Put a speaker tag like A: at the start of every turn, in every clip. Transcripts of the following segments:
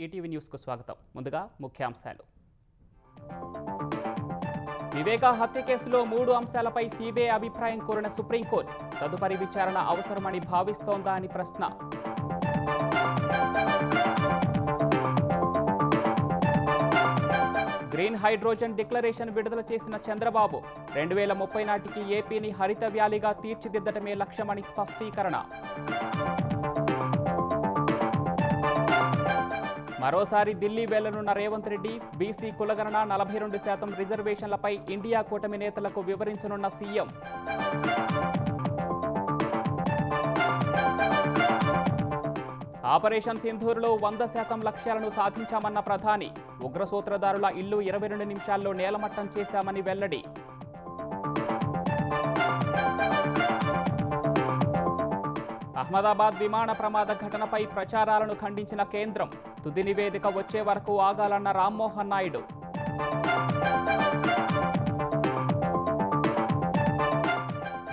A: ETV న్యూస్కు స్వాగతం. ముందుగా ముఖ్యాంశాలు. వివేక హత్య కేసులో 3 అంశాలపై సిబిఐ అభిప్రాయం కోరిన సుప్రీంకోర్టు. తదుపరి విచారణ అవసరమని భావిస్తోందా అని ప్రశ్న. గ్రీన్ హైడ్రోజన్ డిక్లరేషన్ విడుదల చేసిన చంద్రబాబు 2030 నాటికి ఏపీని హరిత వ్యాలీగా తీర్చిదిద్దటమే లక్ష్యమని స్పష్టీకరణ. మరోసారి ఢిల్లీ వెళ్లనున్న రేవంత్ రెడ్డి. బీసీ కులగణన 42% రిజర్వేషన్లపై ఇండియా కూటమి నేతలకు వివరించనున్న సీఎం. ఆపరేషన్ సింధూర్లో 100% లక్ష్యాలను సాధించామన్న ప్రధాని. ఉగ్ర సూత్రధారుల ఇల్లు 22 నిమిషాల్లో నేలమట్టం చేశామని వెల్లడి. అహ్మదాబాద్ విమాన ప్రమాద ఘటనపై ప్రచారాలను ఖండించిన కేంద్రం. తుది నివేదిక వచ్చే వరకు ఆగాలన్న రామ్మోహన్ నాయుడు.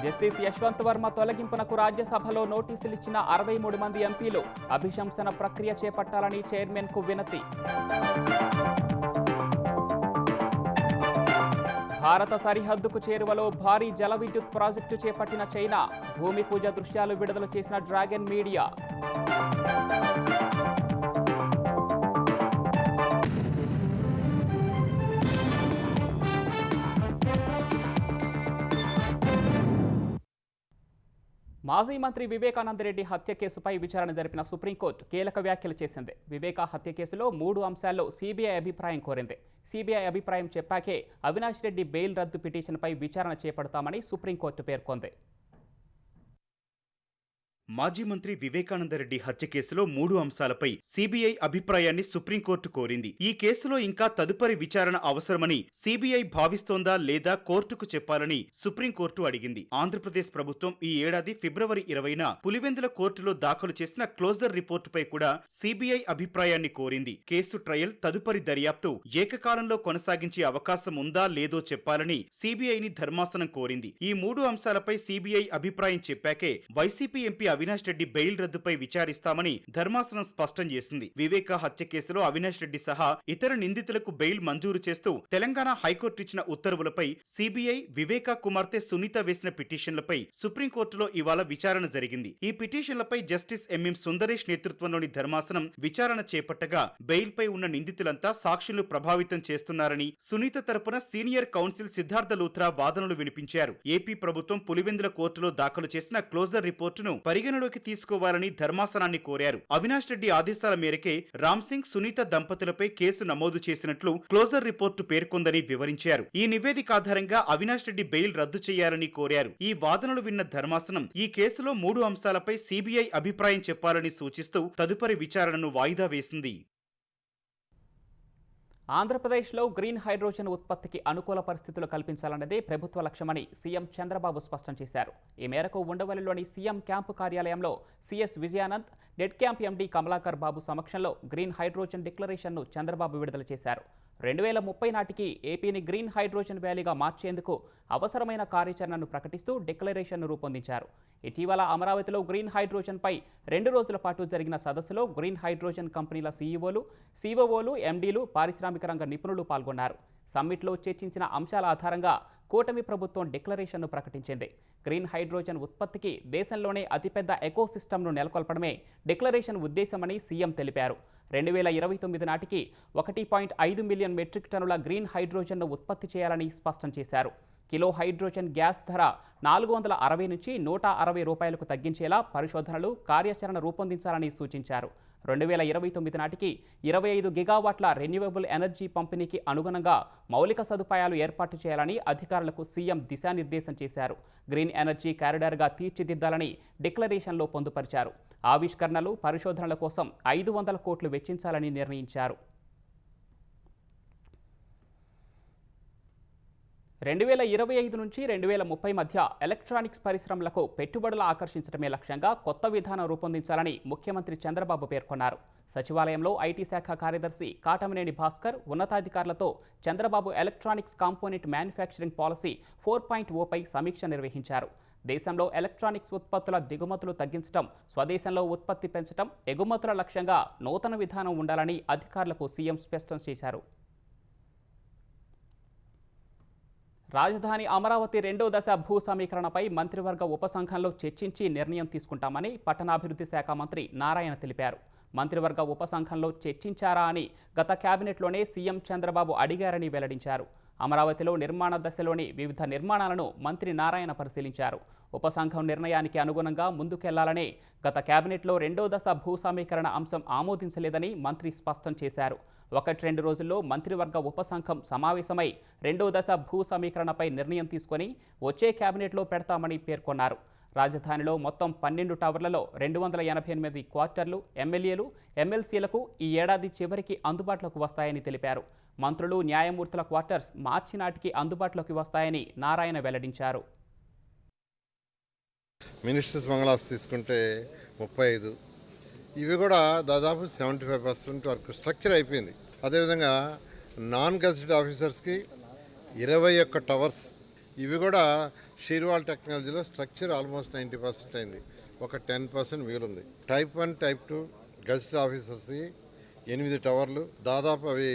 A: జస్టిస్ యశ్వంత్ వర్మ తొలగింపునకు రాజ్యసభలో నోటీసులిచ్చిన 63 మంది ఎంపీలు. అభిశంసన ప్రక్రియ చేపట్టాలని చైర్మన్కు వినతి. భారత సరిహద్దుకు చేరువలో భారీ జల విద్యుత్ ప్రాజెక్టు చేపట్టిన చైనా. భూమి పూజ దృశ్యాలు విడుదల చేసిన డ్రాగన్ మీడియా. మాజీ మంత్రి వివేకానందరెడ్డి హత్య కేసుపై విచారణ జరిపిన సుప్రీంకోర్టు కీలక వ్యాఖ్యలు చేసింది. వివేకా హత్య కేసులో 3 అంశాల్లో సిబిఐ అభిప్రాయం కోరింది. సిబిఐ అభిప్రాయం చెప్పాకే అవినాష్ రెడ్డి బెయిల్ రద్దు పిటిషన్పై విచారణ చేపడతామని సుప్రీంకోర్టు పేర్కొంది.
B: మాజీ మంత్రి వివేకానందరెడ్డి హత్య కేసులో 3 అంశాలపై సిబిఐ అభిప్రాయాన్ని సుప్రీంకోర్టు కోరింది. ఈ కేసులో ఇంకా తదుపరి విచారణ అవసరమని సిబిఐ భావిస్తోందా లేదా కోర్టుకు చెప్పాలని సుప్రీంకోర్టు అడిగింది. ఆంధ్రప్రదేశ్ ప్రభుత్వం ఈ ఏడాది ఫిబ్రవరి 20న పులివెందుల కోర్టులో దాఖలు చేసిన క్లోజర్ రిపోర్టుపై కూడా సిబిఐ అభిప్రాయాన్ని కోరింది. కేసు ట్రయల్ తదుపరి దర్యాప్తు ఏకకాలంలో కొనసాగించే అవకాశం ఉందా లేదో చెప్పాలని సిబిఐని ధర్మాసనం కోరింది. ఈ 3 అంశాలపై సిబిఐ అభిప్రాయం చెప్పాకే వైసీపీ ఎంపీ అవినాష్ రెడ్డి బెయిల్ రద్దుపై విచారిస్తామని ధర్మాసనం స్పష్టం చేసింది. వివేక హత్య కేసులో అవినాష్ రెడ్డి సహా ఇతర నిందితులకు బెయిల్ మంజూరు చేస్తూ తెలంగాణ హైకోర్టు ఇచ్చిన ఉత్తర్వులపై సిబిఐ, వివేక కుమార్తె సునీత వేసిన పిటిషన్లపై సుప్రీంకోర్టులో ఇవాళ విచారణ జరిగింది. ఈ పిటిషన్లపై జస్టిస్ ఎంఎం సుందరేష్ నేతృత్వంలోని ధర్మాసనం విచారణ చేపట్టగా బెయిల్పై ఉన్న నిందితులంతా సాక్షులు ప్రభావితం చేస్తున్నారని సునీత తరపున సీనియర్ కౌన్సిల్ సిద్ధార్థ లూథ్రా వాదనలు వినిపించారు. ఏపీ ప్రభుత్వం పులివెందుల కోర్టులో దాఖలు చేసిన క్లోజర్ రిపోర్టును పరిగణలోకి తీసుకోవాలని ధర్మాసనాన్ని కోరారు. అవినాష్ రెడ్డి ఆదేశాల మేరకే రామ్ సింగ్, సునీత దంపతులపై కేసు నమోదు చేసినట్లు క్లోజర్ రిపోర్టు పేర్కొందని వివరించారు. ఈ నివేదిక ఆధారంగా అవినాష్ రెడ్డి బెయిల్ రద్దు చేయాలని కోరారు. ఈ వాదనలు విన్న ధర్మాసనం ఈ కేసులో 3 అంశాలపై సిబిఐ అభిప్రాయం చెప్పాలని సూచిస్తూ తదుపరి విచారణను వాయిదా వేసింది.
A: ఆంధ్రప్రదేశ్లో గ్రీన్ హైడ్రోజన్ ఉత్పత్తికి అనుకూల పరిస్థితులు కల్పించాలన్నదే ప్రభుత్వ లక్ష్యమని సీఎం చంద్రబాబు స్పష్టం చేశారు. ఈ మేరకు ఉండవల్లిలోని సీఎం క్యాంపు కార్యాలయంలో CS Vijayanand, NEDCAP MD Kamalakar Babu సమక్షంలో గ్రీన్ హైడ్రోజన్ డిక్లరేషన్ను చంద్రబాబు విడుదల చేశారు. 2030 నాటికి ఏపీని గ్రీన్ హైడ్రోజన్ వ్యాలీగా మార్చేందుకు అవసరమైన కార్యాచరణను ప్రకటిస్తూ డిక్లరేషన్ను రూపొందించారు. ఇటీవల అమరావతిలో గ్రీన్ హైడ్రోజన్పై 2 రోజుల పాటు జరిగిన సదస్సులో గ్రీన్ హైడ్రోజన్ కంపెనీల సీఈఓలు, సిఓఓలు, ఎండీలు, పారిశ్రామిక రంగ నిపుణులు పాల్గొన్నారు. సమ్మిట్లో చర్చించిన అంశాల ఆధారంగా కూటమి ప్రభుత్వం డిక్లరేషన్ను ప్రకటించింది. గ్రీన్ హైడ్రోజన్ ఉత్పత్తికి దేశంలోనే అతిపెద్ద ఎకోసిస్టమ్ను నెలకొల్పడమే డిక్లరేషన్ ఉద్దేశమని సీఎం తెలిపారు. 2029 నాటికి 1.5 మిలియన్ మెట్రిక్ టన్నుల గ్రీన్ హైడ్రోజన్ను ఉత్పత్తి చేయాలని స్పష్టం చేశారు. కిలో హైడ్రోజన్ గ్యాస్ ధర 460 నుంచి 160 రూపాయలకు తగ్గించేలా పరిశోధనలు, కార్యాచరణ రూపొందించాలని సూచించారు. 2029 నాటికి 25 గిగావాట్ల రెన్యూవబుల్ ఎనర్జీ పంపిణీకి అనుగుణంగా మౌలిక సదుపాయాలు ఏర్పాటు చేయాలని అధికారులకు సీఎం దిశానిర్దేశం చేశారు. గ్రీన్ ఎనర్జీ కారిడార్గా తీర్చిదిద్దాలని డిక్లరేషన్లో పొందుపరిచారు. ఆవిష్కరణలు, పరిశోధనల కోసం 500 కోట్లు వెచ్చించాలని నిర్ణయించారు. 2025 నుంచి 2030 మధ్య ఎలక్ట్రానిక్స్ పరిశ్రమలకు పెట్టుబడులు ఆకర్షించడమే లక్ష్యంగా కొత్త విధానం రూపొందించాలని ముఖ్యమంత్రి చంద్రబాబు పేర్కొన్నారు. సచివాలయంలో ఐటీ శాఖ కార్యదర్శి కాటమనేని భాస్కర్ ఉన్నతాధికారులతో Chandrababu electronics component manufacturing policy 4.0పై సమీక్ష నిర్వహించారు. దేశంలో ఎలక్ట్రానిక్స్ ఉత్పత్తుల దిగుమతులు తగ్గించడం, స్వదేశంలో ఉత్పత్తి పెంచడం, ఎగుమతుల లక్ష్యంగా నూతన విధానం ఉండాలని అధికారులకు సీఎం స్పష్టం చేశారు. రాజధాని అమరావతి రెండో దశ భూ సమీకరణపై మంత్రివర్గ ఉపసంఘంలో చర్చించి నిర్ణయం తీసుకుంటామని పట్టణాభివృద్ధి శాఖ మంత్రి నారాయణ తెలిపారు. మంత్రివర్గ ఉపసంఘంలో చర్చించారా అని గత కేబినెట్లోనే సీఎం చంద్రబాబు అడిగారని వెల్లడించారు. అమరావతిలో నిర్మాణ దశలోని వివిధ నిర్మాణాలను మంత్రి నారాయణ పరిశీలించారు. ఉపసంఘం నిర్ణయానికి అనుగుణంగా ముందుకెళ్లాలనే గత కేబినెట్లో రెండో దశ భూ సమీకరణ అంశం ఆమోదించలేదని మంత్రి స్పష్టం చేశారు. 1-2 రోజుల్లో మంత్రివర్గ ఉపసంఘం సమావేశమై రెండో దశ భూ సమీకరణపై నిర్ణయం తీసుకొని వచ్చే కేబినెట్లో పెడతామని పేర్కొన్నారు. రాజధానిలో మొత్తం 12 టవర్లలో 288 క్వార్టర్లు ఎమ్మెల్యేలు, ఎమ్మెల్సీలకు ఈ ఏడాది చివరికి అందుబాటులోకి వస్తాయని తెలిపారు. మంత్రులు, న్యాయమూర్తుల క్వార్టర్స్ మార్చి నాటికి అందుబాటులోకి వస్తాయని నారాయణ వెల్లడించారు.
C: మినిస్టర్స్ బంగ్లాస్ తీసుకుంటే 35, ఇవి కూడా దాదాపు 75% వరకు స్ట్రక్చర్ అయిపోయింది. అదేవిధంగా నాన్ గెజిటెడ్ ఆఫీసర్స్కి 21 టవర్స్, ఇవి కూడా షీర్వాల్ టెక్నాలజీలో స్ట్రక్చర్ ఆల్మోస్ట్ 90% అయింది. ఒక 10% మిగిలింది. టైప్ 1, టైప్ 2 గెజిటెడ్ ఆఫీసర్స్కి 8 టవర్లు, దాదాపు అవి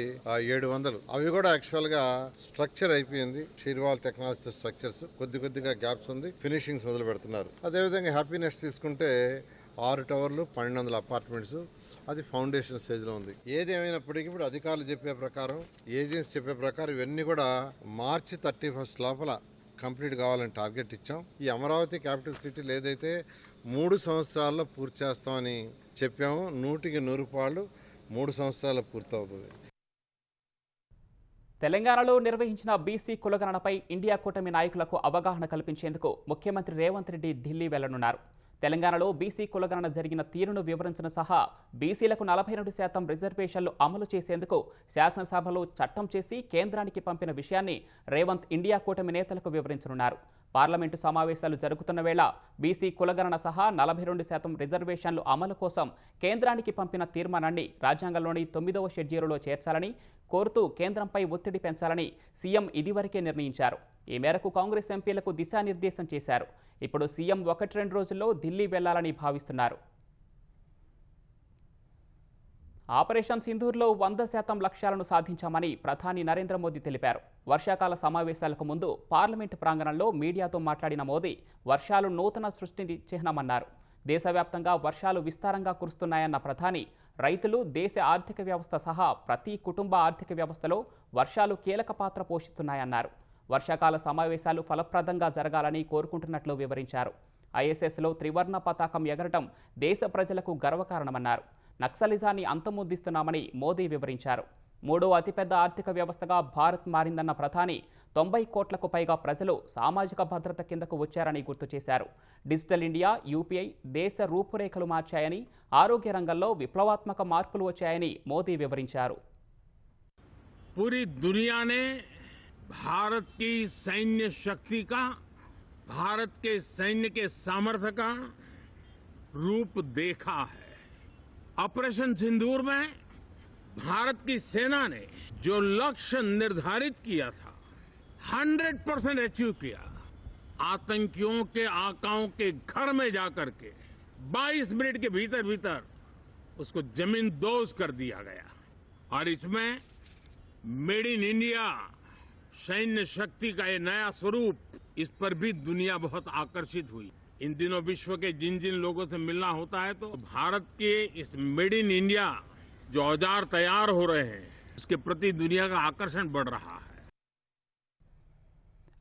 C: 700, అవి కూడా యాక్చువల్గా స్ట్రక్చర్ అయిపోయింది. షీర్వాల్ టెక్నాలజీ స్ట్రక్చర్స్ కొద్దిగా గ్యాప్స్ ఉంది, ఫినిషింగ్స్ మొదలు పెడుతున్నారు. అదేవిధంగా హ్యాపీనెస్ తీసుకుంటే 6 టవర్లు 1200 అపార్ట్మెంట్స్, అది ఫౌండేషన్ స్టేజ్లో ఉంది. ఏది ఏమైనప్పటికీ ఇప్పుడు అధికారులు చెప్పే ప్రకారం, ఏజెన్సీ చెప్పే ప్రకారం ఇవన్నీ కూడా మార్చి 31 లోపల కంప్లీట్ కావాలని టార్గెట్ ఇచ్చాం. ఈ అమరావతి క్యాపిటల్ సిటీలు ఏదైతే 3 సంవత్సరాల్లో పూర్తి చేస్తామని చెప్పామో 100% 3 సంవత్సరాల్లో పూర్తవుతుంది.
A: తెలంగాణలో నిర్వహించిన బీసీ కులగణనపై ఇండియా కూటమి నాయకులకు అవగాహన కల్పించేందుకు ముఖ్యమంత్రి రేవంత్ రెడ్డి ఢిల్లీ వెళ్లనున్నారు. తెలంగాణలో బీసీ కులగణన జరిగిన తీరును వివరించిన సహా బీసీలకు 42% రిజర్వేషన్లు అమలు చేసేందుకు శాసనసభలో చట్టం చేసి కేంద్రానికి పంపిన విషయాన్ని రేవంత్ ఇండియా కూటమి నేతలకు వివరించనున్నారు. పార్లమెంటు సమావేశాలు జరుగుతున్న వేళ బీసీ కులగణన సహా 42% రిజర్వేషన్లు అమలు కోసం కేంద్రానికి పంపిన తీర్మానాన్ని రాజ్యాంగంలోని 9వ షెడ్యూలులో చేర్చాలని కోరుతూ కేంద్రంపై ఒత్తిడి పెంచాలని సీఎం ఇదివరకే నిర్ణయించారు. ఈ మేరకు కాంగ్రెస్ ఎంపీలకు దిశానిర్దేశం చేశారు. ఇప్పుడు సీఎం 1-2 రోజుల్లో ఢిల్లీ వెళ్లాలని భావిస్తున్నారు. ఆపరేషన్ సింధూర్లో 100% లక్ష్యాలను సాధించామని ప్రధాని నరేంద్ర మోదీ తెలిపారు. వర్షాకాల సమావేశాలకు ముందు పార్లమెంటు ప్రాంగణంలో మీడియాతో మాట్లాడిన మోదీ వర్షాలు నూతన సృష్టిని చిహ్నమన్నారు. దేశవ్యాప్తంగా వర్షాలు విస్తారంగా కురుస్తున్నాయన్న ప్రధాని రైతులు, దేశ ఆర్థిక వ్యవస్థ సహా ప్రతి కుటుంబ ఆర్థిక వ్యవస్థలో వర్షాలు కీలక పాత్ర పోషిస్తున్నాయన్నారు. వర్షాకాల సమావేశాలు ఫలప్రదంగా జరగాలని కోరుకుంటున్నట్లు వివరించారు. ఐఎస్ఎస్లో త్రివర్ణ పతాకం ఎగరటం దేశ ప్రజలకు గర్వకారణమన్నారు. నక్సలిజాన్ని అంతమొందిస్తున్నామని మోదీ వివరించారు. 3వ అతిపెద్ద ఆర్థిక వ్యవస్థగా భారత్ మారిందన్న ప్రధాని 90 కోట్లకు పైగా ప్రజలు సామాజిక భద్రత కిందకు వచ్చారని గుర్తు చేశారు. డిజిటల్ ఇండియా, యూపీఐ దేశ రూపురేఖలు మార్చాయని, ఆరోగ్య రంగంలో విప్లవాత్మక మార్పులు వచ్చాయని మోదీ వివరించారు.
D: पूरी दुनिया ने भारत की सैन्य शक्ति का, भारत के सैन्य के सामर्थ्य का रूप देखा है. ऑपरेशन सिंदूर में भारत की सेना ने जो लक्ष्य निर्धारित किया था 100% अचीव किया. आतंकियों के आकाओं के घर में जाकर के 22 मिनट के भीतर उसको जमींदोज कर दिया गया. और इसमें मेड इन इंडिया सैन्य शक्ति का ये नया स्वरूप, इस पर भी दुनिया बहुत आकर्षित हुई. इन दिनों विश्व के जिन लोगों से मिलना होता है तो भारत के इस मेड इन इंडिया जो औजार तैयार हो रहे हैं उसके प्रति दुनिया का आकर्षण बढ़ रहा है.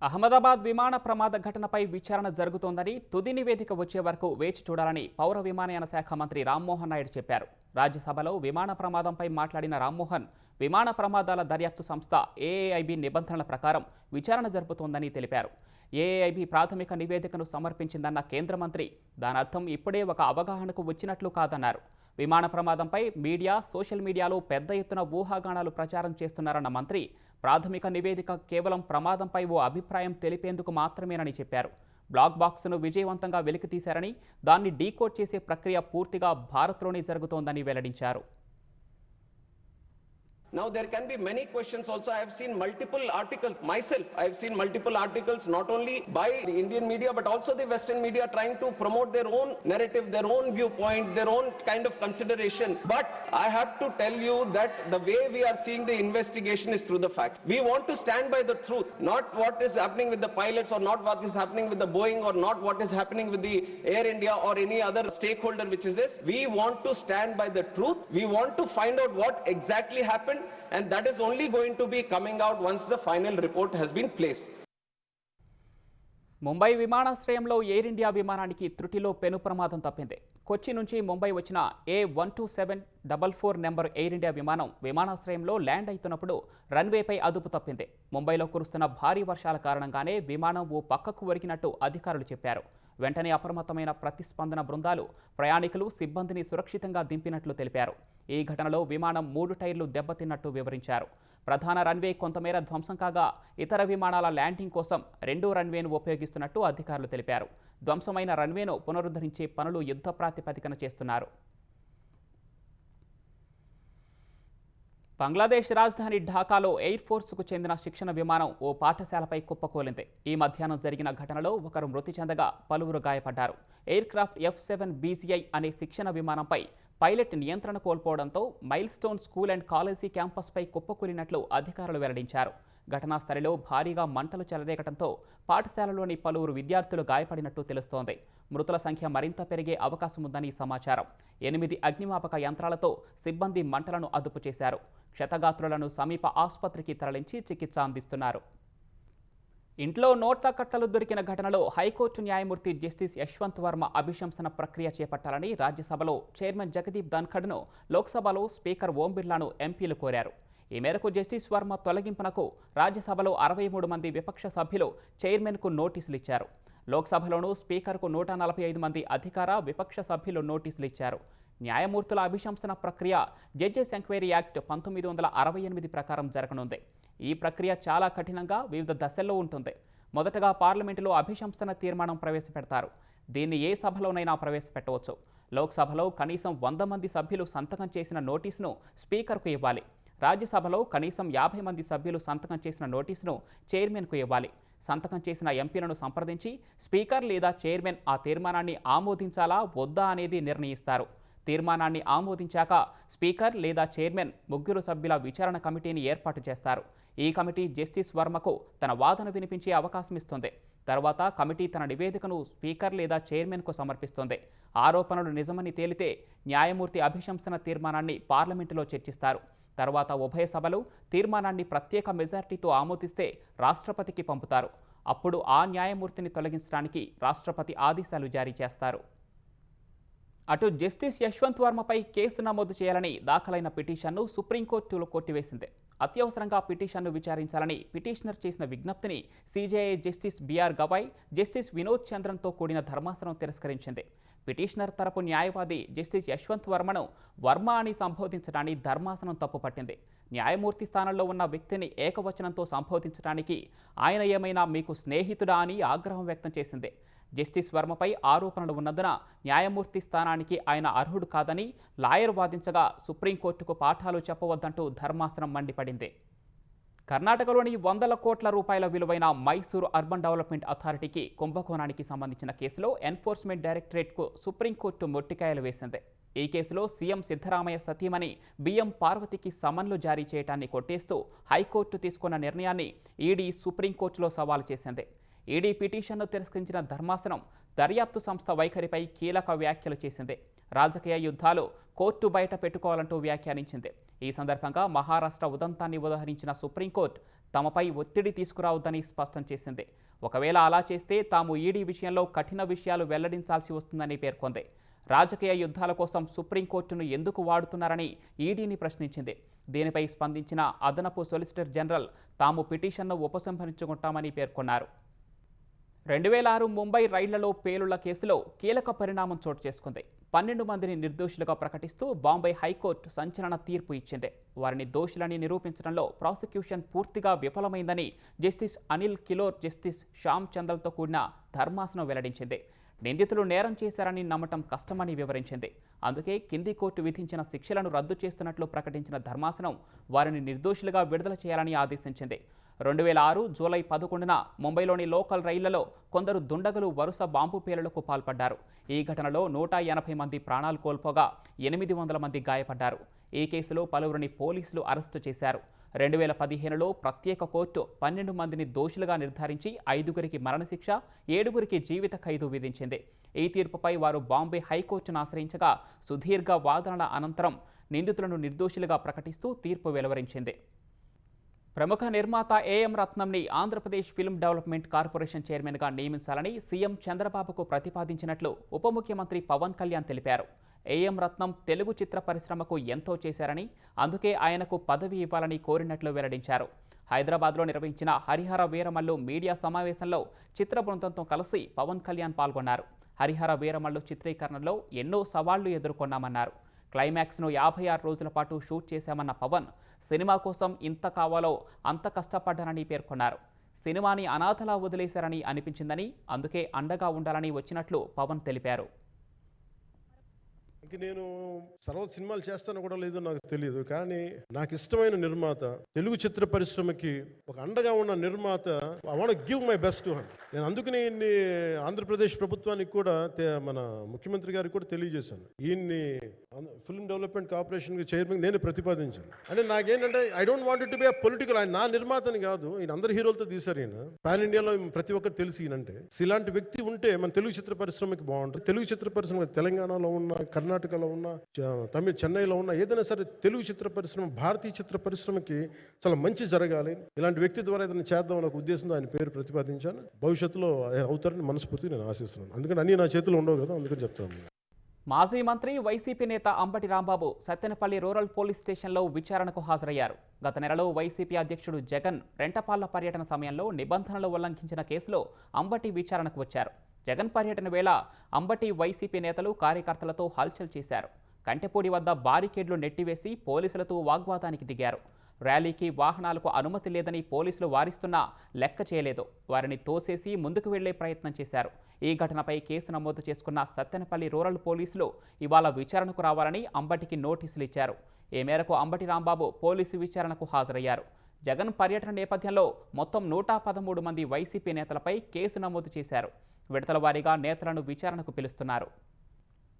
A: అహ్మదాబాద్ విమాన ప్రమాద ఘటనపై విచారణ జరుగుతోందని, తుది నివేదిక వచ్చే వరకు వేచి చూడాలని పౌర విమానయాన శాఖ మంత్రి రామ్మోహన్ నాయుడు చెప్పారు. రాజ్యసభలో విమాన ప్రమాదంపై మాట్లాడిన రామ్మోహన్, విమాన ప్రమాదాల దర్యాప్తు సంస్థ ఏఏఐబీ నిబంధనల ప్రకారం విచారణ జరుపుతోందని తెలిపారు. ఏఏఐబీ ప్రాథమిక నివేదికను సమర్పించిందన్న కేంద్ర మంత్రి దాని అర్థం ఇప్పుడే ఒక అవగాహనకు వచ్చినట్లు కాదన్నారు. విమాన ప్రమాదంపై మీడియా, సోషల్ మీడియాలో పెద్ద ఎత్తున ఊహాగానాలు ప్రచారం చేస్తున్నారన్న మంత్రి, ప్రాథమిక నివేదిక కేవలం ప్రమాదంపై ఓ అభిప్రాయం తెలిపేందుకు మాత్రమేనని చెప్పారు. బ్లాక్ బాక్స్ను విజయవంతంగా వెలికితీశారని, దాన్ని డీకోడ్ చేసే ప్రక్రియ పూర్తిగా భారత్లోనే జరుగుతోందని వెల్లడించారు.
E: Now there can be many questions also. I have seen multiple articles myself. I have seen multiple articles not only by the Indian media but also the Western media trying to promote their own narrative, their own viewpoint, their own kind of consideration. But I have to tell you that the way we are seeing the investigation is through the facts. We want to stand by the truth, not what is happening with the pilots or not what is happening with the Boeing or not what is happening with the Air India or any other stakeholder which is this. We want to stand by the truth. We want to find out what exactly happened. And that is only going to be coming out once the final report has been placed.
A: Mumbai విమానాశ్రయంలో air India విమానానికి త్రుటిలో పెను ప్రమాదం తప్పింది. కొచ్చి నుంచి ముంబై వచ్చిన A12744 number air India విమానం విమానాశ్రయంలో ల్యాండ్ అవుతున్నప్పుడు రన్వేపై అదుపు తప్పింది. ముంబైలో కురుస్తున్న భారీ వర్షాల కారణంగానే విమానం ఓ పక్కకు ఒరిగినట్టు అధికారులు చెప్పారు. వెంటనే అప్రమత్తమైన ప్రతిస్పందన బృందాలు ప్రయాణికులు సిబ్బందిని సురక్షితంగా దింపినట్లు తెలిపారు. ఈ ఘటనలో విమానం 3 టైర్లు దెబ్బతిన్నట్టు వివరించారు. ప్రధాన రన్వే కొంతమేర ధ్వంసం కాగా ఇతర విమానాల ల్యాండింగ్ కోసం 2వ రన్వేను ఉపయోగిస్తున్నట్టు అధికారులు తెలిపారు. ధ్వంసమైన రన్వేను పునరుద్ధరించే పనులు యుద్ధ ప్రాతిపదికన చేస్తున్నారు. బంగ్లాదేశ్ రాజధాని ఢాకాలో ఎయిర్ ఫోర్స్కు చెందిన శిక్షణ విమానం ఓ పాఠశాలపై కుప్పకూలింది. ఈ మధ్యాహ్నం జరిగిన ఘటనలో ఒకరు మృతి చెందగా పలువురు గాయపడ్డారు. ఎయిర్ క్రాఫ్ట్ F7 BCI అనే శిక్షణ విమానంపై పైలట్ నియంత్రణ కోల్పోవడంతో Milestone school and college క్యాంపస్పై కుప్పకూలినట్లు అధికారులు వెల్లడించారు. ఘటనా స్థలిలో భారీగా మంటలు చెలరేగడంతో పాఠశాలలోని పలువురు విద్యార్థులు గాయపడినట్టు తెలుస్తోంది. మృతుల సంఖ్య మరింత పెరిగే అవకాశం ఉందని సమాచారం. 8 అగ్నిమాపక యంత్రాలతో సిబ్బంది మంటలను అదుపు చేశారు. క్షతగాత్రులను సమీప ఆసుపత్రికి తరలించి చికిత్స అందిస్తున్నారు. ఇంట్లో నోట్ల కట్టలు దొరికిన ఘటనలో హైకోర్టు న్యాయమూర్తి జస్టిస్ యశ్వంత్ వర్మ అభిశంసన ప్రక్రియ చేపట్టాలని రాజ్యసభలో చైర్మన్ జగదీప్ ధన్ఖడ్ను, లోక్సభలో స్పీకర్ ఓం బిర్లాను ఎంపీలు కోరారు. ఈ మేరకు జస్టిస్ వర్మ తొలగింపునకు రాజ్యసభలో 63 మంది విపక్ష సభ్యులు చైర్మన్కు నోటీసులు ఇచ్చారు. లోక్సభలోనూ స్పీకర్కు 145 మంది అధికార, విపక్ష సభ్యులు నోటీసులు ఇచ్చారు. న్యాయమూర్తుల అభిశంసన ప్రక్రియ జడ్జెస్ ఎంక్వైరీ యాక్ట్ 1968 ప్రకారం జరగనుంది. ఈ ప్రక్రియ చాలా కఠినంగా వివిధ దశల్లో ఉంటుంది. మొదటగా పార్లమెంటులో అభిశంసన తీర్మానం ప్రవేశపెడతారు. దీన్ని ఏ సభలోనైనా ప్రవేశపెట్టవచ్చు. లోక్సభలో కనీసం 100 మంది సభ్యులు సంతకం చేసిన నోటీసును స్పీకర్కు ఇవ్వాలి. రాజ్యసభలో కనీసం 50 మంది సభ్యులు సంతకం చేసిన నోటీసును చైర్మన్కు ఇవ్వాలి. సంతకం చేసిన ఎంపీలను సంప్రదించి స్పీకర్ లేదా చైర్మన్ ఆ తీర్మానాన్ని ఆమోదించాలా వద్దా అనేది నిర్ణయిస్తారు. తీర్మానాన్ని ఆమోదించాక స్పీకర్ లేదా చైర్మన్ 3 సభ్యుల విచారణ కమిటీని ఏర్పాటు చేస్తారు. ఈ కమిటీ జస్టిస్ వర్మకు తన వాదన వినిపించే అవకాశం ఇస్తుంది. తర్వాత కమిటీ తన నివేదికను స్పీకర్ లేదా చైర్మన్కు సమర్పిస్తుంది. ఆరోపణలు నిజమని తేలితే న్యాయమూర్తి అభిశంసన తీర్మానాన్ని పార్లమెంటులో చర్చిస్తారు. తర్వాత ఉభయ సభలు తీర్మానాన్ని ప్రత్యేక మెజార్టీతో ఆమోదిస్తే రాష్ట్రపతికి పంపుతారు. అప్పుడు ఆ న్యాయమూర్తిని తొలగించడానికి రాష్ట్రపతి ఆదేశాలు జారీ చేస్తారు. అటు జస్టిస్ యశ్వంత్ వర్మపై కేసు నమోదు చేయాలని దాఖలైన పిటిషన్ను సుప్రీంకోర్టులో కొట్టివేసింది. అత్యవసరంగా పిటిషన్ను విచారించాలని పిటిషనర్ చేసిన విజ్ఞప్తిని CJI justice B R Gavai, justice Vinod చంద్రన్తో కూడిన ధర్మాసనం తిరస్కరించింది. పిటిషనర్ తరపు న్యాయవాది జస్టిస్ యశ్వంత్ వర్మను వర్మ అని సంబోధించడాన్ని ధర్మాసనం తప్పుపట్టింది. న్యాయమూర్తి స్థానంలో ఉన్న వ్యక్తిని ఏకవచనంతో సంబోధించడానికి ఆయన ఏమైనా మీకు స్నేహితుడా అని ఆగ్రహం వ్యక్తం చేసింది. జస్టిస్ వర్మపై ఆరోపణలు ఉన్నందున న్యాయమూర్తి స్థానానికి ఆయన అర్హుడు కాదని లాయర్ వాదించగా సుప్రీంకోర్టుకు పాఠాలు చెప్పవద్దంటూ ధర్మాసనం మండిపడింది. కర్ణాటకలోని 100 కోట్ల రూపాయల విలువైన మైసూరు అర్బన్ డెవలప్మెంట్ అథారిటీకి కుంభకోణానికి సంబంధించిన కేసులో ఎన్ఫోర్స్మెంట్ డైరెక్టరేట్కు సుప్రీంకోర్టు మొట్టికాయలు వేసింది. ఈ కేసులో సీఎం సిద్ధరామయ్య సతీమణి బిఎం పార్వతికి సమన్లు జారీ చేయడాన్ని కొట్టేస్తూ హైకోర్టు తీసుకున్న నిర్ణయాన్ని ఈడీ సుప్రీంకోర్టులో సవాలు చేసింది. ఈడీ పిటిషన్ను తిరస్కరించిన ధర్మాసనం దర్యాప్తు సంస్థ వైఖరిపై కీలక వ్యాఖ్యలు చేసింది. రాజకీయ యుద్ధాలు కోర్టు బయట పెట్టుకోవాలంటూ వ్యాఖ్యానించింది. ఈ సందర్భంగా మహారాష్ట్ర ఉదంతాన్ని ఉదహరించిన సుప్రీంకోర్టు తమపై ఒత్తిడి తీసుకురావద్దని స్పష్టం చేసింది. ఒకవేళ అలా చేస్తే తాము ఈడీ విషయంలో కఠిన విషయాలు వెల్లడించాల్సి వస్తుందని పేర్కొంది. రాజకీయ యుద్ధాల కోసం సుప్రీంకోర్టును ఎందుకు వాడుతున్నారని ఈడీని ప్రశ్నించింది. దీనిపై స్పందించిన అదనపు సొలిసిటర్ జనరల్ తాము పిటిషన్ను ఉపసంహరించుకుంటామని పేర్కొన్నారు. 2006 ముంబై రైళ్లలో పేలుళ్ల కేసులో కీలక పరిణామం చోటు చేసుకుంది. 12 మందిని నిర్దోషులుగా ప్రకటిస్తూ బాంబే హైకోర్టు సంచలన తీర్పు ఇచ్చింది. వారిని దోషులని నిరూపించడంలో ప్రాసిక్యూషన్ పూర్తిగా విఫలమైందని జస్టిస్ అనిల్ కిలోర్, జస్టిస్ శ్యామ్ చందల్తో కూడిన ధర్మాసనం వెల్లడించింది. నిందితులు నేరం చేశారని నమ్మటం కష్టమని వివరించింది. అందుకే కింది కోర్టు విధించిన శిక్షలను రద్దు చేస్తున్నట్లు ప్రకటించిన ధర్మాసనం వారిని నిర్దోషులుగా విడుదల చేయాలని ఆదేశించింది. 2006 జూలై 11న ముంబైలోని లోకల్ రైళ్లలో కొందరు దుండగులు వరుస బాంబు పేలులకు పాల్పడ్డారు. ఈ ఘటనలో 180 మంది ప్రాణాలు కోల్పోగా 800 మంది గాయపడ్డారు. ఈ కేసులో పలువురిని పోలీసులు అరెస్టు చేశారు. 2015లో ప్రత్యేక కోర్టు 12 మందిని దోషులుగా నిర్ధారించి 5గురికి మరణశిక్ష, 7గురికి జీవిత ఖైదు విధించింది. ఈ తీర్పుపై వారు బాంబే హైకోర్టును ఆశ్రయించగా సుదీర్ఘ వాదనల అనంతరం నిందితులను నిర్దోషులుగా ప్రకటిస్తూ తీర్పు వెలువరించింది. ప్రముఖ నిర్మాత ఏఎం రత్నంని ఆంధ్రప్రదేశ్ ఫిల్మ్ డెవలప్మెంట్ కార్పొరేషన్ చైర్మన్గా నియమించాలని సీఎం చంద్రబాబుకు ప్రతిపాదించినట్లు ఉప ముఖ్యమంత్రి పవన్ కళ్యాణ్ తెలిపారు. ఏఎం రత్నం తెలుగు చిత్ర పరిశ్రమకు ఎంతో చేశారని, అందుకే ఆయనకు పదవి ఇవ్వాలని కోరినట్లు వెల్లడించారు. హైదరాబాద్లో నిర్వహించిన హరిహర వీరమల్లు మీడియా సమావేశంలో చిత్ర బృందంతో కలిసి పవన్ కళ్యాణ్ పాల్గొన్నారు. హరిహర వీరమల్లు చిత్రీకరణలో ఎన్నో సవాళ్లు ఎదుర్కొన్నామన్నారు. క్లైమాక్స్ను 56 రోజుల పాటు షూట్ చేశామన్న పవన్ సినిమా కోసం ఇంత కావాలో అంత కష్టపడ్డానని పేర్కొన్నారు. సినిమాని అనాథలా వదిలేశారని అనిపించిందని, అందుకే అండగా ఉండాలని వచ్చినట్లు పవన్ తెలిపారు.
F: ఇంక నేను సినిమాలు చేస్తాను కూడా లేదో నాకు తెలియదు, కానీ నాకు ఇష్టమైన నిర్మాత, తెలుగు చిత్ర పరిశ్రమకి ఒక అండగా ఉన్న నిర్మాత, I want give my best to him. నేను అందుకని ఈయన్ని ఆంధ్రప్రదేశ్ ప్రభుత్వానికి కూడా మన ముఖ్యమంత్రి గారికి కూడా తెలియజేశాను. ఈయన్ని ఫిల్మ్ డెవలప్మెంట్ కార్పొరేషన్ చైర్మన్ నేను ప్రతిపాదించాను. అంటే నాకేంటంటే I don't want it to be a political. ఆయన నా నిర్మాతని కాదు, ఈయన అందరు హీరోలతో తీశారు. ఈయన పాన్ ఇండియాలో ప్రతి ఒక్కరు తెలిసి ఈయనంటే ఇలాంటి వ్యక్తి ఉంటే మన తెలుగు చిత్ర పరిశ్రమకి బాగుంటుంది. తెలుగు చిత్ర పరిశ్రమ తెలంగాణలో ఉన్న, కర్ణాటకలో ఉన్న, చెన్నైలో ఉన్న ఏదైనా సరే తెలుగు చిత్ర పరిశ్రమ, భారతీయ చిత్ర పరిశ్రమకి చాలా మంచి జరగాలి. ఇలాంటి వ్యక్తి ద్వారా ఏదైనా చేద్దాం అనే ఉద్దేశంతో ఆయన పేరు ప్రతిపాదించాను. భవిష్యత్తులో ఆయన అవుతారని మనస్ఫూర్తిగా నేను ఆశిస్తున్నాను. అందుకని అన్ని నా చేతిలో ఉండవు కదా, అందుకని చెప్తాను.
A: మాజీ మంత్రి వైసీపీ నేత అంబటి రాంబాబు సత్తెనపల్లి రూరల్ పోలీస్ స్టేషన్లో విచారణకు హాజరయ్యారు. గత నెలలో వైసీపీ అధ్యక్షుడు జగన్ రెంటపాళ్ల పర్యటన సమయంలో నిబంధనలు ఉల్లంఘించిన కేసులో అంబటి విచారణకు వచ్చారు. జగన్ పర్యటన వేళ అంబటి వైసీపీ నేతలు కార్యకర్తలతో హల్చల్ చేశారు. కంటెపూడి వద్ద బారికేడ్లు నెట్టివేసి పోలీసులతో వాగ్వాదానికి దిగారు. ర్యాలీకి వాహనాలకు అనుమతి లేదని పోలీసులు వారిస్తున్నా లెక్క చేయలేదు. వారిని తోసేసి ముందుకు వెళ్లే ప్రయత్నం చేశారు. ఈ ఘటనపై కేసు నమోదు చేసుకున్న సత్తెనపల్లి రూరల్ పోలీసులు ఇవాళ విచారణకు రావాలని అంబటికి నోటీసులు ఇచ్చారు. ఈ మేరకు అంబటి రాంబాబు పోలీసు విచారణకు హాజరయ్యారు. జగన్ పర్యటన నేపథ్యంలో మొత్తం 113 మంది వైసీపీ నేతలపై కేసు నమోదు చేశారు. విడతల వారీగా నేతలను విచారణకు పిలుస్తున్నారు.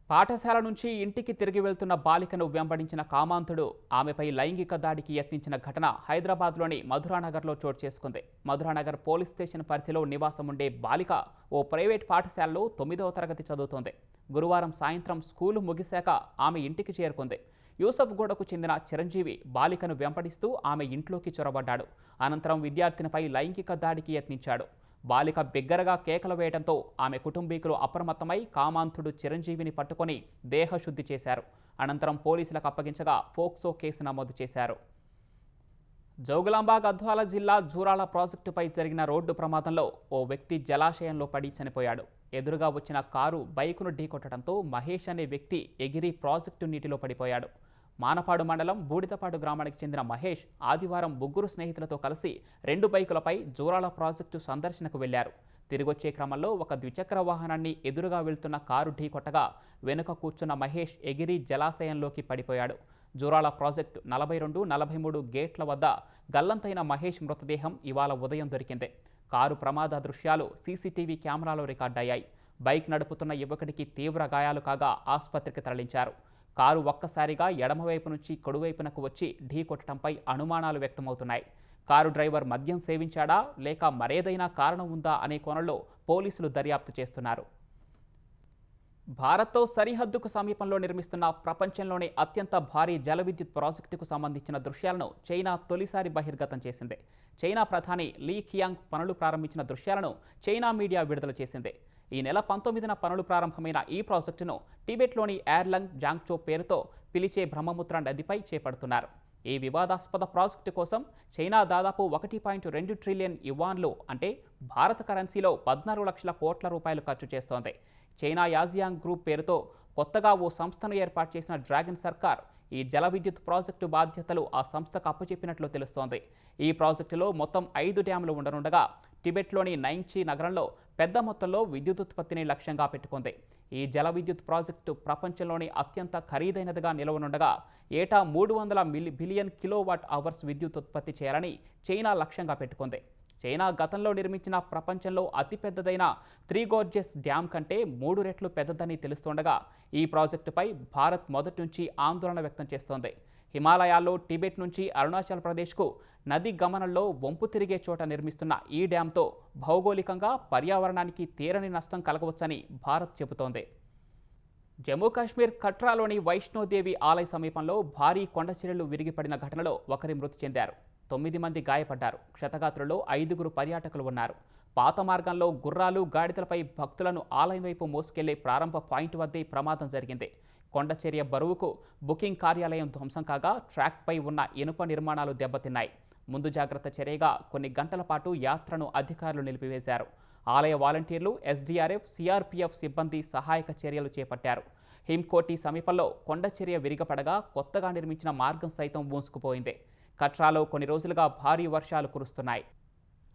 A: పాఠశాల నుంచి ఇంటికి తిరిగి వెళ్తున్న బాలికను వెంబడించిన కామాంధుడు ఆమెపై లైంగిక దాడికి యత్నించిన ఘటన హైదరాబాద్లోని మధురానగర్లో చోటు చేసుకుంది. మధురానగర్ పోలీస్ స్టేషన్ పరిధిలో నివాసం ఉండే బాలిక ఓ ప్రైవేట్ పాఠశాలలో 9వ తరగతి చదువుతోంది. గురువారం సాయంత్రం స్కూలు ముగిశాక ఆమె ఇంటికి చేరుకుంది. యూసఫ్గూడకు చెందిన చిరంజీవి బాలికను వెంబడిస్తూ ఆమె ఇంట్లోకి చొరబడ్డాడు. అనంతరం విద్యార్థినిపై లైంగిక దాడికి యత్నించాడు. బాలిక బిగ్గరగా కేకలు వేయడంతో ఆమె కుటుంబీకులు అప్రమత్తమై కామాంధుడు చిరంజీవిని పట్టుకొని దేహశుద్ధి చేశారు. అనంతరం పోలీసులకు అప్పగించగా ఫోక్సో కేసు నమోదు చేశారు. జోగులాంబ గద్వాల జిల్లా జూరాల ప్రాజెక్టుపై జరిగిన రోడ్డు ప్రమాదంలో ఓ వ్యక్తి జలాశయంలో పడి చనిపోయాడు. ఎదురుగా వచ్చిన కారు బైకును ఢీకొట్టడంతో మహేష్ అనే వ్యక్తి ఎగిరి ప్రాజెక్టు నీటిలో పడిపోయాడు. మానపాడు మండలం బూడిదపాడు గ్రామానికి చెందిన మహేష్ ఆదివారం 3 స్నేహితులతో కలిసి 2 బైకులపై జూరాల ప్రాజెక్టు సందర్శనకు వెళ్లారు. తిరిగొచ్చే క్రమంలో ఒక ద్విచక్ర వాహనాన్ని ఎదురుగా వెళ్తున్న కారు ఢీకొట్టగా వెనుక కూర్చున్న మహేష్ ఎగిరి జలాశయంలోకి పడిపోయాడు. జూరాల ప్రాజెక్టు 42, 43 గేట్ల వద్ద గల్లంతైన మహేష్ మృతదేహం ఇవాళ ఉదయం దొరికింది. కారు ప్రమాద దృశ్యాలు సీసీటీవీ కెమెరాలో రికార్డయ్యాయి. బైక్ నడుపుతున్న యువకుడికి తీవ్ర గాయాలు కాగా ఆసుపత్రికి తరలించారు. కారు ఒక్కసారిగా ఎడమవైపు నుంచి కుడివైపునకు వచ్చి ఢీకొట్టడంపై అనుమానాలు వ్యక్తమవుతున్నాయి. కారు డ్రైవర్ మద్యం సేవించాడా లేక మరేదైనా కారణం ఉందా అనే కోణంలో పోలీసులు దర్యాప్తు చేస్తున్నారు. భారత్తో సరిహద్దుకు సమీపంలో నిర్మిస్తున్న ప్రపంచంలోనే అత్యంత భారీ జల విద్యుత్ ప్రాజెక్టుకు సంబంధించిన దృశ్యాలను చైనా తొలిసారి బహిర్గతం చేసింది. చైనా ప్రధాని లీ కియాంగ్ పనులు ప్రారంభించిన దృశ్యాలను చైనా మీడియా విడుదల చేసింది. ఈ నెల 19న పనులు ప్రారంభమైన ఈ ప్రాజెక్టును టిబెట్లోని ఎర్లంగ్ జాంగ్చో పేరుతో పిలిచే బ్రహ్మపుత్ర నదిపై చేపడుతున్నారు. ఈ వివాదాస్పద ప్రాజెక్టు కోసం చైనా దాదాపు 1.2 ట్రిలియన్ యువాన్లు అంటే భారత కరెన్సీలో 14 లక్షల కోట్ల రూపాయలు ఖర్చు చేస్తోంది. చైనా యాజియాంగ్ గ్రూప్ పేరుతో కొత్తగా ఓ సంస్థను ఏర్పాటు చేసిన డ్రాగన్ సర్కార్ ఈ జల విద్యుత్ ప్రాజెక్టు బాధ్యతలు ఆ సంస్థకు అప్పచెప్పినట్లు తెలుస్తోంది. ఈ ప్రాజెక్టులో మొత్తం 5 డ్యాములు ఉండనుండగా టిబెట్లోని నైంచి నగరంలో పెద్ద మొత్తంలో విద్యుత్ ఉత్పత్తిని లక్ష్యంగా పెట్టుకుంది. ఈ జల విద్యుత్ ప్రాజెక్టు ప్రపంచంలోని అత్యంత ఖరీదైనదిగా నిలవనుండగా ఏటా 300 బిలియన్ కిలోవాట్ అవర్స్ విద్యుత్ ఉత్పత్తి చేయాలని చైనా లక్ష్యంగా పెట్టుకుంది. చైనా గతంలో నిర్మించిన ప్రపంచంలో అతిపెద్దదైన 3 గోర్జెస్ డ్యామ్ కంటే 3 రెట్లు పెద్దదని తెలుస్తుండగా ఈ ప్రాజెక్టుపై భారత్ మొదటి నుంచి ఆందోళన వ్యక్తం చేస్తోంది. హిమాలయాల్లో టిబెట్ నుంచి అరుణాచల్ ప్రదేశ్కు నది గమనంలో వంపు తిరిగే చోట నిర్మిస్తున్న ఈ డ్యాంతో భౌగోళికంగా పర్యావరణానికి తీరని నష్టం కలగవచ్చని భారత్ చెబుతోంది. జమ్మూ కాశ్మీర్ కట్రాలోని వైష్ణోదేవి ఆలయ సమీపంలో భారీ కొండచర్యలు విరిగిపడిన ఘటనలో ఒకరి మృతి చెందారు. 9 మంది గాయపడ్డారు. క్షతగాత్రుల్లో 5గురు పర్యాటకులు ఉన్నారు. పాత మార్గంలో గుర్రాలు, గాడిదలపై భక్తులను ఆలయం వైపు మోసుకెళ్లే ప్రారంభ పాయింట్ వద్దే ప్రమాదం జరిగింది. కొండచర్య బరువుకు బుకింగ్ కార్యాలయం ధ్వంసం కాగా ట్రాక్పై ఉన్న ఇనుప నిర్మాణాలు దెబ్బతిన్నాయి. ముందు జాగ్రత్త చర్యగా కొన్ని గంటల పాటు యాత్రను అధికారులు నిలిపివేశారు. ఆలయ వాలంటీర్లు, ఎస్డీఆర్ఎఫ్, సిఆర్పీఎఫ్ సిబ్బంది సహాయక చర్యలు చేపట్టారు. హిమ్కోటి సమీపంలో కొండచర్య విరిగపడగా కొత్తగా నిర్మించిన మార్గం సైతం మూసుకుపోయింది. కట్రాలో కొన్ని రోజులుగా భారీ వర్షాలు కురుస్తున్నాయి.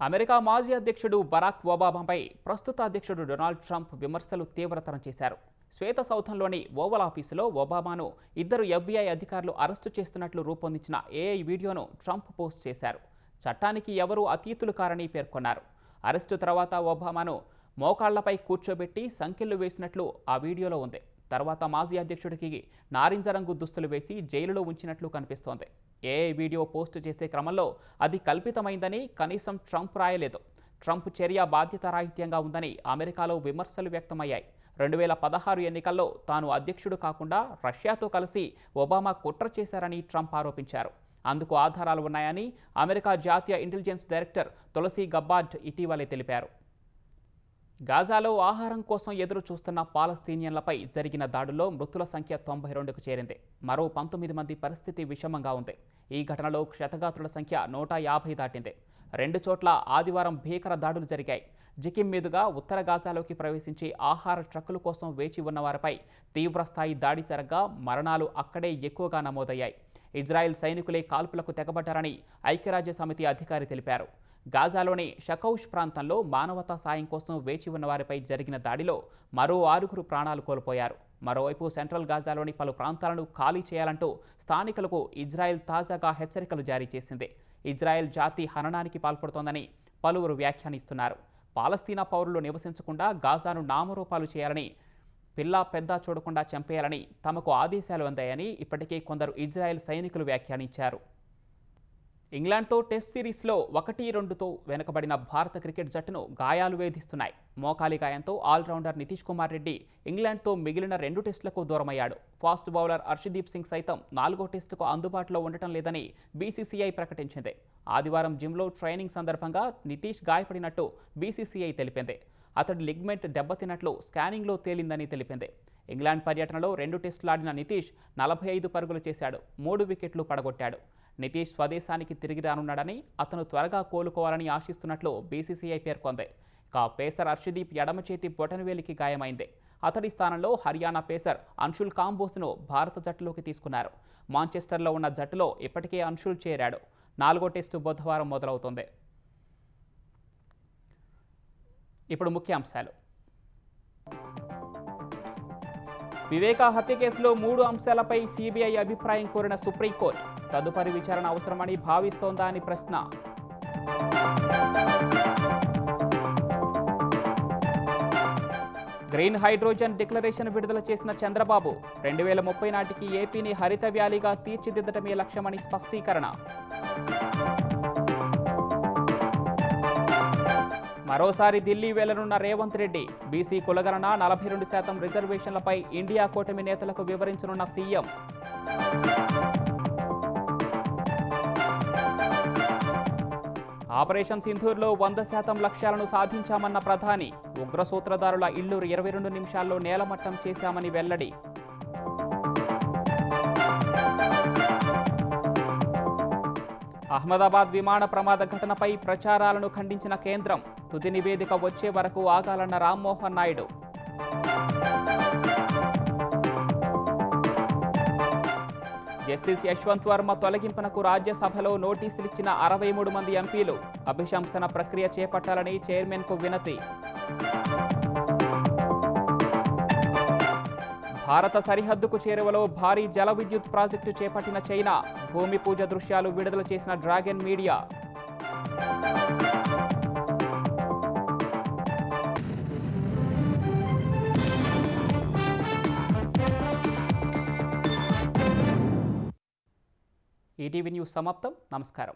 A: అమెరికా మాజీ అధ్యక్షుడు బరాక్ ఒబామాపై ప్రస్తుత అధ్యక్షుడు డొనాల్డ్ ట్రంప్ విమర్శలు తీవ్రతరం చేశారు. శ్వేత సౌధంలోని ఓవల్ ఆఫీసులో ఒబామాను 2 FBI అధికారులు అరెస్టు చేస్తున్నట్లు రూపొందించిన AI వీడియోను ట్రంప్ పోస్ట్ చేశారు. చట్టానికి ఎవరూ అతీతులు కారని పేర్కొన్నారు. అరెస్టు తర్వాత ఒబామాను మోకాళ్లపై కూర్చోబెట్టి సంకెళ్లు వేసినట్లు ఆ వీడియోలో ఉంది. తర్వాత మాజీ అధ్యక్షుడికి నారింజ రంగు దుస్తులు వేసి జైలులో ఉంచినట్లు కనిపిస్తోంది. AI వీడియో పోస్టు చేసే క్రమంలో అది కల్పితమైందని కనీసం ట్రంప్ రాయలేదు. ట్రంప్ చర్య బాధ్యతారాహిత్యంగా ఉందని అమెరికాలో విమర్శలు వ్యక్తమయ్యాయి. 2016 ఎన్నికల్లో తాను అధ్యక్షుడు కాకుండా రష్యాతో కలిసి ఒబామా కుట్ర చేశారని ట్రంప్ ఆరోపించారు. అందుకు ఆధారాలు ఉన్నాయని అమెరికా జాతీయ ఇంటెలిజెన్స్ డైరెక్టర్ తులసి గబ్బార్డ్ ఇటీవలే తెలిపారు. గాజాలో ఆహారం కోసం ఎదురు చూస్తున్న పాలస్తీనియన్లపై జరిగిన దాడుల్లో మృతుల సంఖ్య 92కు చేరింది. మరో 19 మంది పరిస్థితి విషమంగా ఉంది. ఈ ఘటనలో క్షతగాత్రుల సంఖ్య 150 దాటింది. 2 చోట్ల ఆదివారం భీకర దాడులు జరిగాయి. జికిం మీదుగా ఉత్తర గాజాలోకి ప్రవేశించి ఆహార ట్రక్కుల కోసం వేచి ఉన్న వారిపై తీవ్రస్థాయి దాడి జరగగా మరణాలు అక్కడే ఎక్కువగా నమోదయ్యాయి. ఇజ్రాయెల్ సైనికులే కాల్పులకు తెగబడ్డారని ఐక్యరాజ్యసమితి అధికారి తెలిపారు. గాజాలోని షకౌష్ ప్రాంతంలో మానవతా సాయం కోసం వేచి ఉన్న వారిపై జరిగిన దాడిలో మరో 6గురు ప్రాణాలు కోల్పోయారు. మరోవైపు సెంట్రల్ గాజాలోని పలు ప్రాంతాలను ఖాళీ చేయాలంటూ స్థానికులకు ఇజ్రాయెల్ తాజాగా హెచ్చరికలు జారీ చేసింది. ఇజ్రాయెల్ జాతి హననానికి పాల్పడుతోందని పలువురు వ్యాఖ్యానిస్తున్నారు. పాలస్తీనా పౌరులు నివసించకుండా గాజాను నామరూపాలు చేయాలని, పిల్ల పెద్ద చూడకుండా చంపేయాలని తమకు ఆదేశాలు అందాయని ఇప్పటికే కొందరు ఇజ్రాయెల్ సైనికులు వ్యాఖ్యానించారు. ఇంగ్లాండ్తో టెస్ట్ సిరీస్లో 1-2తో వెనుకబడిన భారత క్రికెట్ జట్టును గాయాలు వేధిస్తున్నాయి. మోకాలి గాయంతో ఆల్రౌండర్ నితీష్ కుమార్ రెడ్డి ఇంగ్లాండ్తో మిగిలిన 2 టెస్టులకు దూరమయ్యాడు. ఫాస్ట్ బౌలర్ హర్షదీప్ సింగ్ సైతం 4వ టెస్టుకు అందుబాటులో ఉండటం లేదని బీసీసీఐ ప్రకటించింది. ఆదివారం జిమ్లో ట్రైనింగ్ సందర్భంగా నితీష్ గాయపడినట్టు బీసీసీఐ తెలిపింది. అతడి లిగ్మెంట్ దెబ్బతిన్నట్లు స్కానింగ్లో తేలిందని తెలిపింది. ఇంగ్లాండ్ పర్యటనలో 2 టెస్టులాడిన నితీష్ 45 పరుగులు చేశాడు, 3 వికెట్లు పడగొట్టాడు. నితీష్ స్వదేశానికి తిరిగి రానున్నాడని, అతను త్వరగా కోలుకోవాలని ఆశిస్తున్నట్లు బీసీసీఐ పేర్కొంది. ఇక పేసర్ హర్షదీప్ ఎడమ చేతి బొటనవేలికి గాయమైంది. అతడి స్థానంలో హర్యానా పేసర్ అన్షుల్ కాంబోజ్ను భారత జట్టులోకి తీసుకున్నారు. మాంచెస్టర్లో ఉన్న జట్టులో ఇప్పటికే అన్షుల్ చేరాడు. 4వ టెస్టు బుధవారం మొదలవుతుంది. ఇప్పుడు ముఖ్యాంశాలు. వివేకా హత్య కేసులో 3 అంశాలపై సిబిఐ అభిప్రాయం కోరిన సుప్రీంకోర్టు. తదుపరి విచారణ అవసరమని భావిస్తోందా అని ప్రశ్న. గ్రీన్ హైడ్రోజన్ డిక్లరేషన్ విడుదల చేసిన చంద్రబాబు 2030 నాటికి ఏపీని హరిత వ్యాలీగా తీర్చిదిద్దటమే లక్ష్యమని స్పష్టీకరణ. మరోసారి ఢిల్లీ వెళ్లనున్న రేవంత్ రెడ్డి. బీసీ కులగణన, 42% రిజర్వేషన్లపై ఇండియా కూటమి నేతలకు వివరించనున్న సీఎం. ఆపరేషన్ సింధూర్లో 100% లక్ష్యాలను సాధించామన్న ప్రధాని. ఉగ్ర సూత్రధారుల ఇళ్లు 22 నిమిషాల్లో నేలమట్టం చేశామని వెల్లడి. అహ్మదాబాద్ విమాన ప్రమాద ఘటనపై ప్రచారాలను ఖండించిన కేంద్రం. తుది నివేదిక వచ్చే వరకు ఆగాలన్న రామ్మోహన్ నాయుడు. జస్టిస్ యశ్వంత్ వర్మ తొలగింపునకు రాజ్యసభలో నోటీసులిచ్చిన 63 మంది ఎంపీలు. అభిశంసన ప్రక్రియ చేపట్టాలని చైర్మన్కు వినతి. భారత సరిహద్దుకు చేరువలో భారీ జల విద్యుత్ ప్రాజెక్టు చేపట్టిన చైనా. భూమి పూజ దృశ్యాలు విడుదల చేసిన డ్రాగన్ మీడియా. ఈటీవీ న్యూస్ సమాప్తం. నమస్కారం.